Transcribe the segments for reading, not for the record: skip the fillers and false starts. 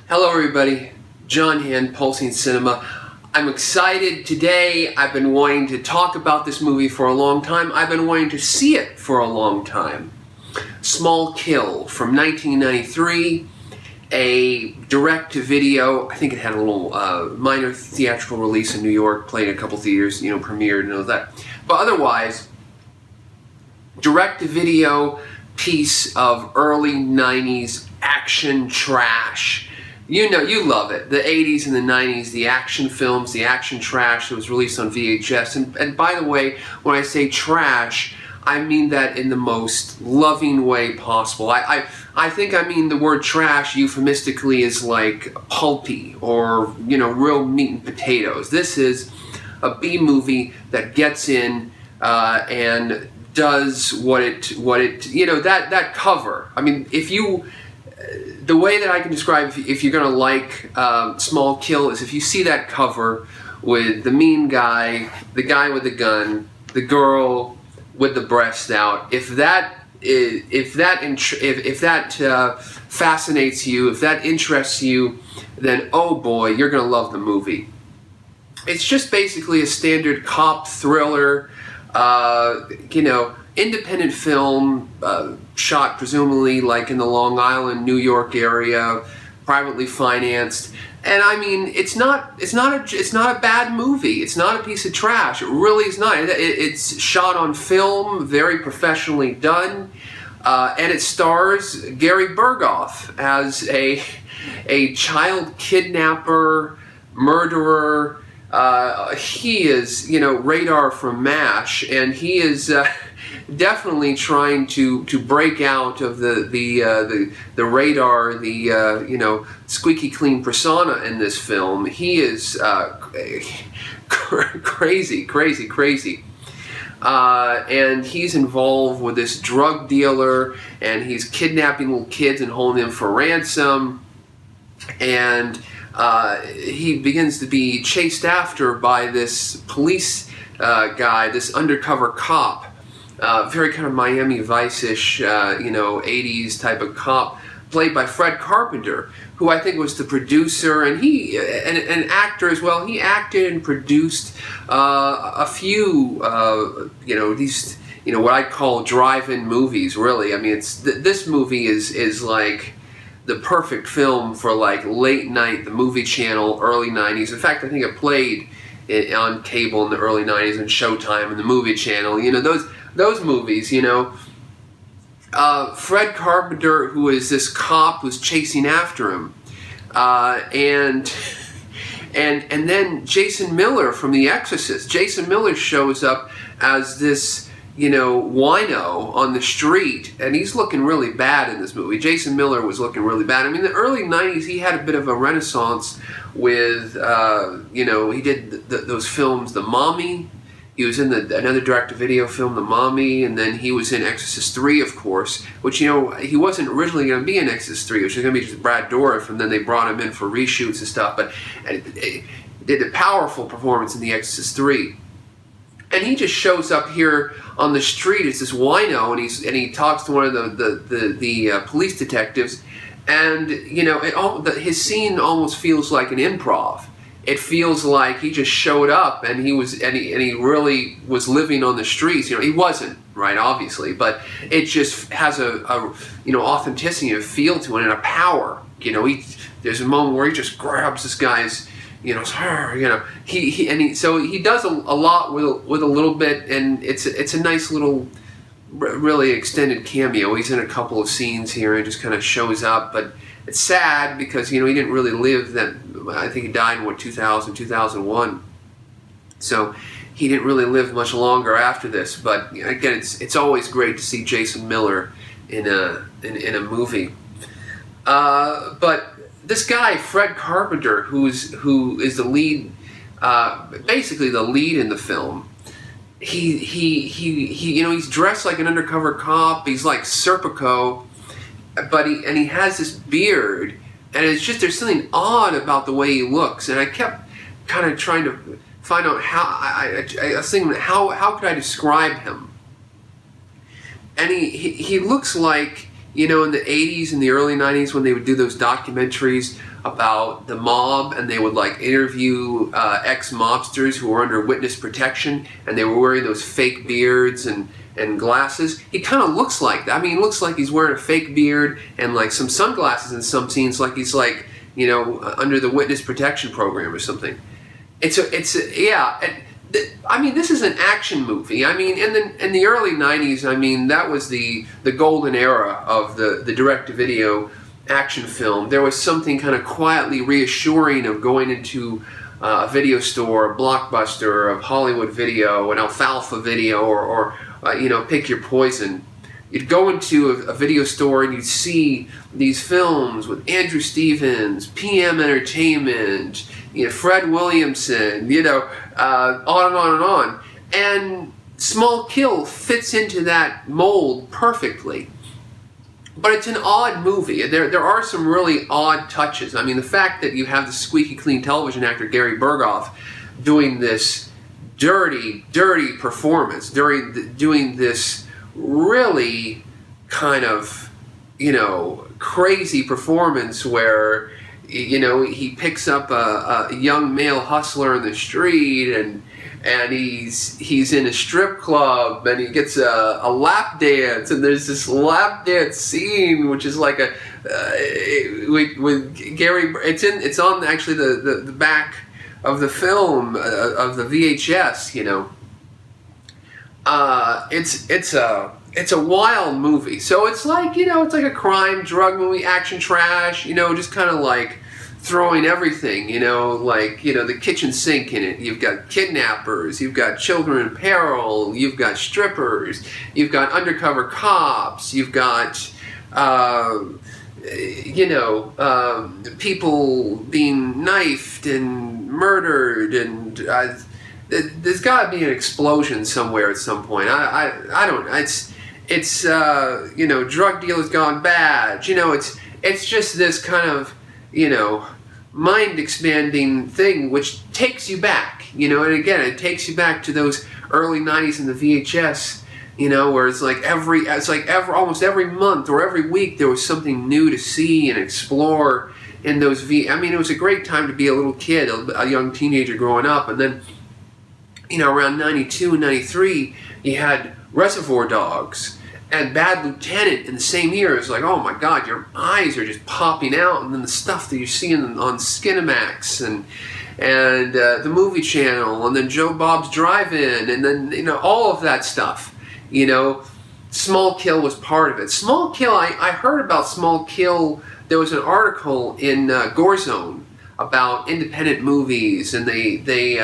Hello everybody, John Hand, Pulsing Cinema. I'm excited today. I've been wanting to talk about this movie for a long time. I've been wanting to see it for a long time. Small Kill from 1993, a direct-to-video. I think it had a little minor theatrical release in New York, played in a couple theaters, premiered and all that. But otherwise, direct-to-video piece of early 90s action trash. You love it. The 80s and the 90s, the action films, the action trash that was released on VHS. And by the way, when I say trash, I mean that in the most loving way possible. I think I mean the word trash euphemistically is like pulpy or, real meat and potatoes. This is a B movie that gets in and does what it that cover. I mean, the way that I can describe if you're going to like Small Kill is if you see that cover with the mean guy, the guy with the gun, the girl with the breast out. If that fascinates you, if that interests you, then oh boy, you're going to love the movie. It's just basically a standard cop thriller, independent film, shot presumably like in the Long Island, New York area, privately financed. And I mean, it's not a bad movie. It's not a piece of trash. It really is not. It's shot on film, very professionally done, and it stars Gary Burghoff as a child kidnapper, murderer. He is, Radar from MASH, and he is definitely trying to break out of the radar, squeaky clean persona in this film. He is crazy. And he's involved with this drug dealer, and he's kidnapping little kids and holding them for ransom. And he begins to be chased after by this police guy, this undercover cop, very kind of Miami Vice-ish, 80s type of cop, played by Fred Carpenter, who I think was the producer, and an actor as well. He acted and produced a few, these, what I'd call drive-in movies. Really, I mean, this movie is like the perfect film for like late night, the movie channel, early 90s. In fact, I think it played on cable in the early 90s and Showtime and the movie channel. Those movies, Fred Carpenter, who is this cop who's chasing after him, and then Jason Miller from The Exorcist. Jason Miller shows up as this wino on the street, and he's looking really bad in this movie. Jason Miller was looking really bad. I mean, in the early 90s, he had a bit of a renaissance with, he did those films, The Mommy. He was in another direct-to-video film, The Mommy, and then he was in Exorcist 3, of course, which, he wasn't originally going to be in Exorcist 3, which was going to be just Brad Dourif, and then they brought him in for reshoots and stuff, but it did a powerful performance in The Exorcist 3. And he just shows up here on the street as this wino, and he talks to one of the police detectives, and his scene almost feels like an improv. It feels like he just showed up and he really was living on the streets. He wasn't, right, obviously, but it just has a authenticity and feel to it and a power. There's a moment where he just grabs this guy's. So he does a lot with a little bit, and it's a nice little, really extended cameo. He's in a couple of scenes here and just kind of shows up, but it's sad because he didn't really live that. I think he died in 2001. So he didn't really live much longer after this. But again, it's always great to see Jason Miller in a movie. But this guy, Fred Carpenter, who is the lead, basically the lead in the film, he's dressed like an undercover cop. He's like Serpico, but he has this beard, and it's just there's something odd about the way he looks. And I kept kind of trying to find out how I was thinking how could I describe him? And he looks like you know, in the 80s and the early 90s when they would do those documentaries about the mob, and they would like interview ex-mobsters who were under witness protection, and they were wearing those fake beards and glasses. He kind of looks like that. I mean, he looks like he's wearing a fake beard and like some sunglasses in some scenes, like he's like, you know, under the witness protection program or something. I mean, this is an action movie. I mean, in the early 90s, I mean, that was the golden era of the direct-to-video action film. There was something kind of quietly reassuring of going into a video store, a Blockbuster, of Hollywood Video, an Alfalfa Video, or you know, pick your poison. You'd go into a video store and you'd see these films with Andrew Stevens, PM Entertainment, you know, Fred Williamson, you know, on and on and on. And Small Kill fits into that mold perfectly. But it's an odd movie. There are some really odd touches. I mean, the fact that you have the squeaky clean television actor Gary Burghoff doing this dirty performance, doing this really kind of, you know, crazy performance where, you know, he picks up a young male hustler in the street, and he's in a strip club, and he gets a lap dance, and there's this lap dance scene which is like with Gary. It's on actually the back of the film of the VHS. You know, it's a wild movie. So it's like, you know, it's like a crime drug movie, action trash. You know, just kind of like throwing everything, you know, like, you know, the kitchen sink in it. You've got kidnappers, you've got children in peril, you've got strippers, you've got undercover cops, you've got, you know, people being knifed and murdered, and there's got to be an explosion somewhere at some point. I don't. It's you know, drug dealers gone bad. You know, it's just this kind of, you know, mind-expanding thing which takes you back, you know, and again, it takes you back to those early 90s in the VHS, you know, where it's like almost every month or every week there was something new to see and explore in those I mean, it was a great time to be a little kid, a young teenager growing up. And then, you know, around 92 and 93, you had Reservoir Dogs and Bad Lieutenant in the same year. It's like, oh my God, your eyes are just popping out. And then the stuff that you're seeing on Skinamax and the Movie Channel, and then Joe Bob's Drive-In, and then, you know, all of that stuff. You know, Small Kill was part of it. Small Kill, I heard about Small Kill. There was an article in Gore Zone about independent movies, and they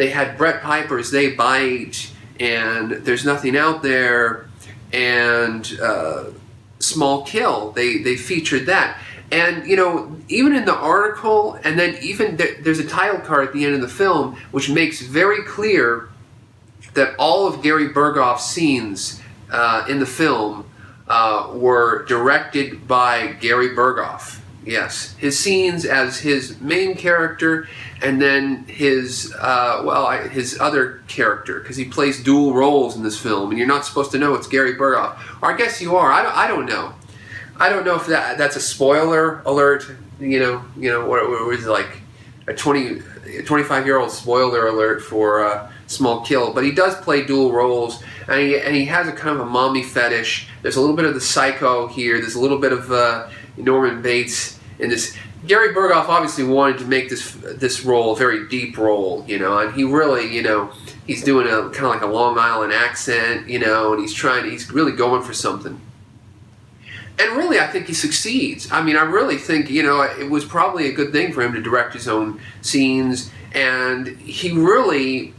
had Brett Piper's They Bite, and There's Nothing Out There, and Small Kill. They featured that. And, you know, even in the article, and then even there's a title card at the end of the film which makes very clear that all of Gary Burghoff's scenes in the film were directed by Gary Burghoff. Yes, his scenes as his main character, and then his his other character, because he plays dual roles in this film, and you're not supposed to know it's Gary Burghoff, or I guess you are. I don't know. I don't know if that's a spoiler alert. You know, what was like a 25-year-old spoiler alert for Small Kill. But he does play dual roles, and he has a kind of a mommy fetish. There's a little bit of the psycho here. There's a little bit of Norman Bates in this. Gary Burghoff obviously wanted to make this role a very deep role, you know, and he really, you know, he's doing a kind of like a Long Island accent, you know, and he's really going for something. And really, I think he succeeds. I mean, I really think, you know, it was probably a good thing for him to direct his own scenes, and he really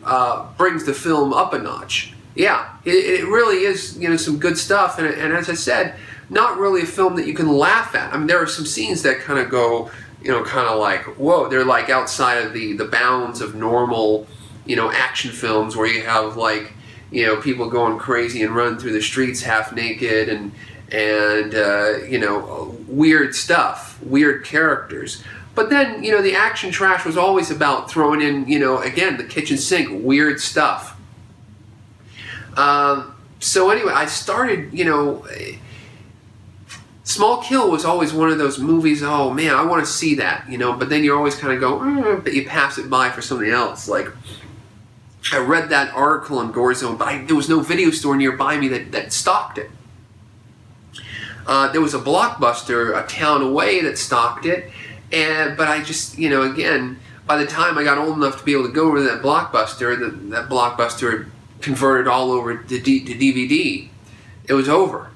brings the film up a notch. Yeah, it really is, you know, some good stuff, and as I said, not really a film that you can laugh at. I mean, there are some scenes that kind of go, you know, kind of like, whoa, they're like outside of the bounds of normal, you know, action films where you have like, you know, people going crazy and running through the streets half naked and you know, weird stuff, weird characters. But then, you know, the action trash was always about throwing in, you know, again, the kitchen sink, weird stuff. So anyway, I started, you know, Small Kill was always one of those movies, oh man, I want to see that, but then you always kind of go, but you pass it by for something else. Like, I read that article on Gore Zone, but there was no video store nearby me that stocked it. There was a Blockbuster a town away that stocked it, but I just, again, by the time I got old enough to be able to go over to that Blockbuster, that Blockbuster converted all over to DVD. It was over.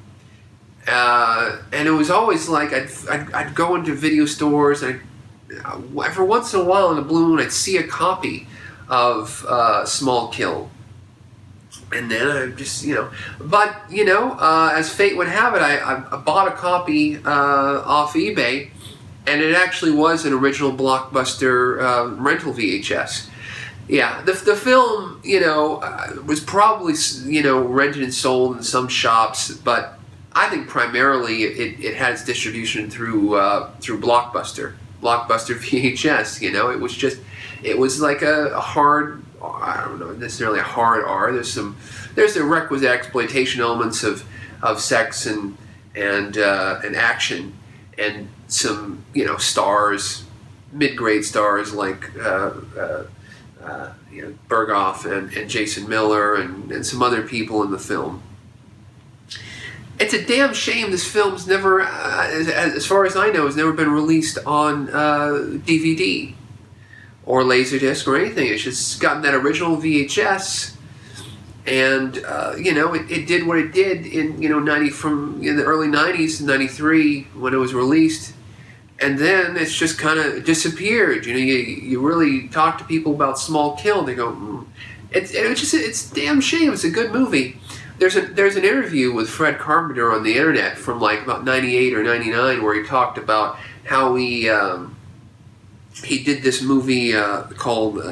And it was always like I'd go into video stores, and every once in a while in the blue moon I'd see a copy of Small Kill. And then I just, but, as fate would have it, I bought a copy off eBay, and it actually was an original Blockbuster rental VHS. Yeah, the film, was probably, rented and sold in some shops, but I think primarily it had its distribution through Blockbuster VHS. It was like a hard, I don't know necessarily a hard R. There's the requisite exploitation elements of sex and action, and some stars, mid-grade stars like Burghoff and Jason Miller and some other people in the film. It's a damn shame this film's never, as far as I know, has never been released on DVD or Laserdisc or anything. It's just gotten that original VHS, and it did what it did in from the early '90s to '93 when it was released, and then it's just kind of disappeared. You really talk to people about Small Kill, they go, it's a damn shame. It's a good movie. There's an interview with Fred Carpenter on the internet from like about '98 or '99 where he talked about how he did this movie called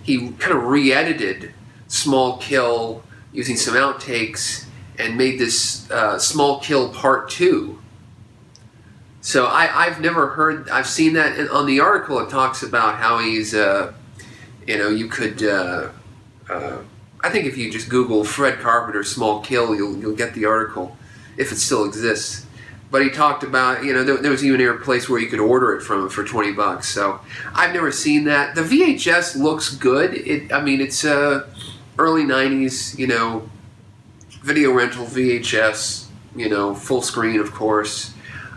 he kind of re-edited Small Kill using some outtakes and made this Small Kill Part 2. So I've never heard, I've seen that on the article. It talks about how he's you could I think if you just Google Fred Carpenter Small Kill, you'll get the article, if it still exists. But he talked about, there was even a place where you could order it from for $20. So I've never seen that. The VHS looks good. It's early '90s, video rental VHS, full screen, of course.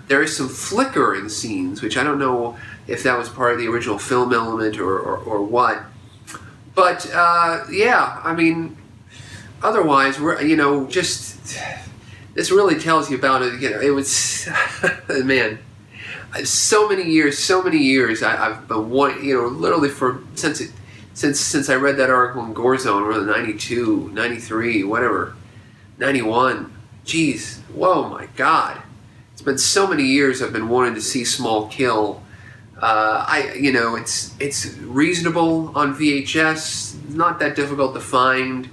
There is some flicker in scenes, which I don't know if that was part of the original film element or what. But, otherwise, just, this really tells you about it. It was, man, so many years I've been wanting, literally since I read that article in Gore Zone, or 92, 93, whatever, 91. Jeez, whoa, my God. It's been so many years I've been wanting to see Small Kill. It's reasonable on VHS, not that difficult to find.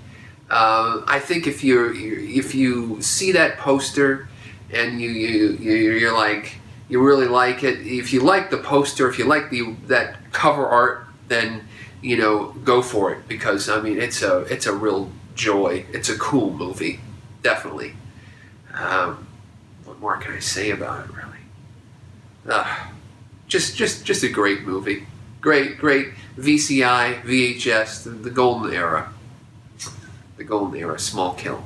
I think if you see that poster and you're like, you really like it, if you like the poster, if you like that cover art, then go for it, because it's a real joy. It's a cool movie, definitely. What more can I say about it, really? Just a great movie. Great VCI, VHS, the golden era. The golden era, Small Kill.